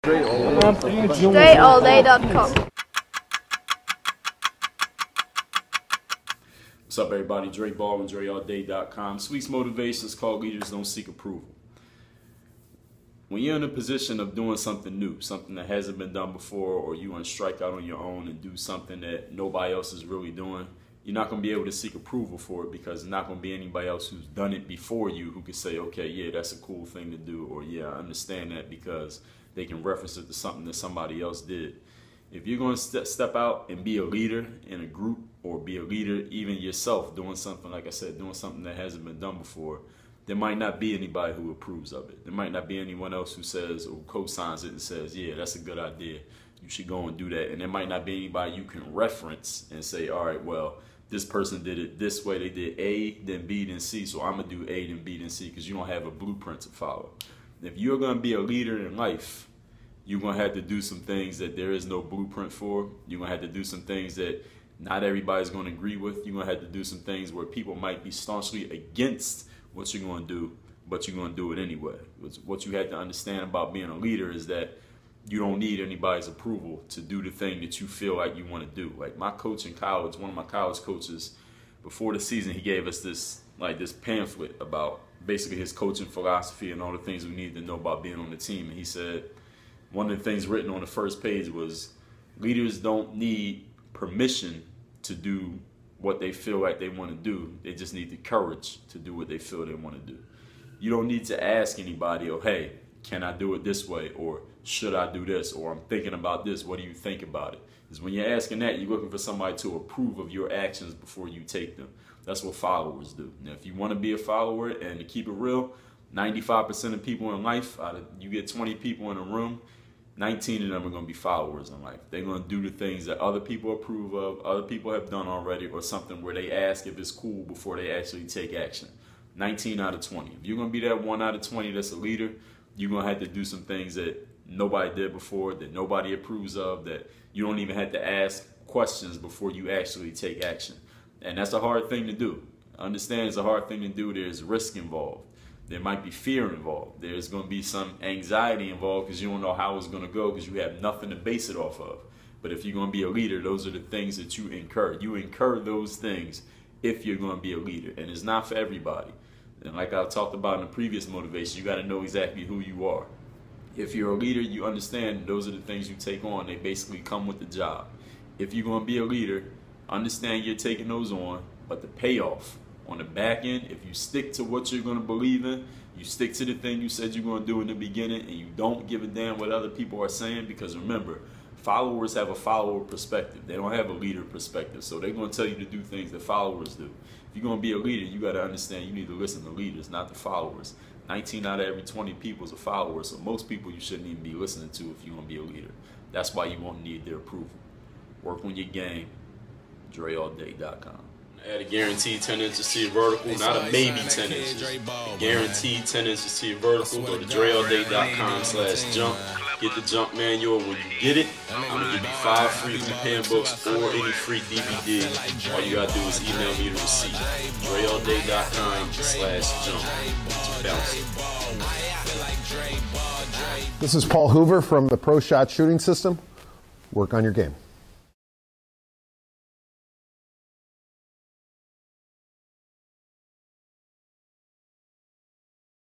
DreAllDay.com. What's up, everybody? Dre Baldwin, DreAllDay.com. Sweets motivations called leaders don't seek approval. When you're in a position of doing something new, something that hasn't been done before, or you want to strike out on your own and do something that nobody else is really doing, you're not going to be able to seek approval for it because there's not going to be anybody else who's done it before you who can say, okay, yeah, that's a cool thing to do, or yeah, I understand that, because they can reference it to something that somebody else did. If you're going to step out and be a leader in a group, or be a leader even yourself, doing something, like I said, doing something that hasn't been done before, there might not be anybody who approves of it. There might not be anyone else who says or co-signs it and says, yeah, that's a good idea, you should go and do that. And there might not be anybody you can reference and say, all right, well, this person did it this way. They did A, then B, then C, so I'm going to do A, then B, then C, because you don't have a blueprint to follow. If you're going to be a leader in life, you're going to have to do some things that there is no blueprint for. You're going to have to do some things that not everybody's going to agree with. You're going to have to do some things where people might be staunchly against what you're going to do, but you're going to do it anyway. What you have to understand about being a leader is that you don't need anybody's approval to do the thing that you feel like you want to do. Like my coach in college, one of my college coaches, before the season, he gave us this pamphlet about basically his coaching philosophy and all the things we need to know about being on the team. And he said one of the things written on the first page was, leaders don't need permission to do what they feel like they want to do. They just need the courage to do what they feel they want to do. You don't need to ask anybody, oh, hey, can I do it this way? Or should I do this? Or I'm thinking about this. What do you think about it? Because when you're asking that, you're looking for somebody to approve of your actions before you take them. That's what followers do. Now, if you want to be a follower and to keep it real, 95% of people in life, you get 20 people in a room, 19 of them are going to be followers in life. They're going to do the things that other people approve of, other people have done already, or something where they ask if it's cool before they actually take action. 19 out of 20. If you're going to be that 1 out of 20 that's a leader, you're going to have to do some things that nobody did before, that nobody approves of, that you don't even have to ask questions before you actually take action. And that's a hard thing to do. Understand it's a hard thing to do. There's risk involved. There might be fear involved. There's going to be some anxiety involved because you don't know how it's going to go because you have nothing to base it off of. But if you're going to be a leader, those are the things that you incur. You incur those things if you're going to be a leader. And it's not for everybody. And like I talked about in the previous motivation, you got to know exactly who you are. If you're a leader, you understand those are the things you take on. They basically come with the job. If you're going to be a leader, understand you're taking those on, but the payoff on the back end, if you stick to what you're going to believe in, you stick to the thing you said you're going to do in the beginning, and you don't give a damn what other people are saying, because remember, followers have a follower perspective. They don't have a leader perspective, so they're going to tell you to do things that followers do. If you're going to be a leader, you got to understand you need to listen to leaders, not the followers. 19 out of every 20 people is a follower, so most people you shouldn't even be listening to if you're going to be a leader. That's why you won't need their approval. Work on your game. DreAllDay.com. Add a guaranteed 10 inches to your vertical, not a maybe 10 inches. A guaranteed 10 inches to your vertical. Go to DreAllDay.com/jump. Get the jump manual. When you get it, I'm going to give you 5 free pen books or any free DVD. All you got to do is email me the receipt. DreAllDay.com/jump. This is Paul Hoover from the Pro Shot Shooting System. Work on your game.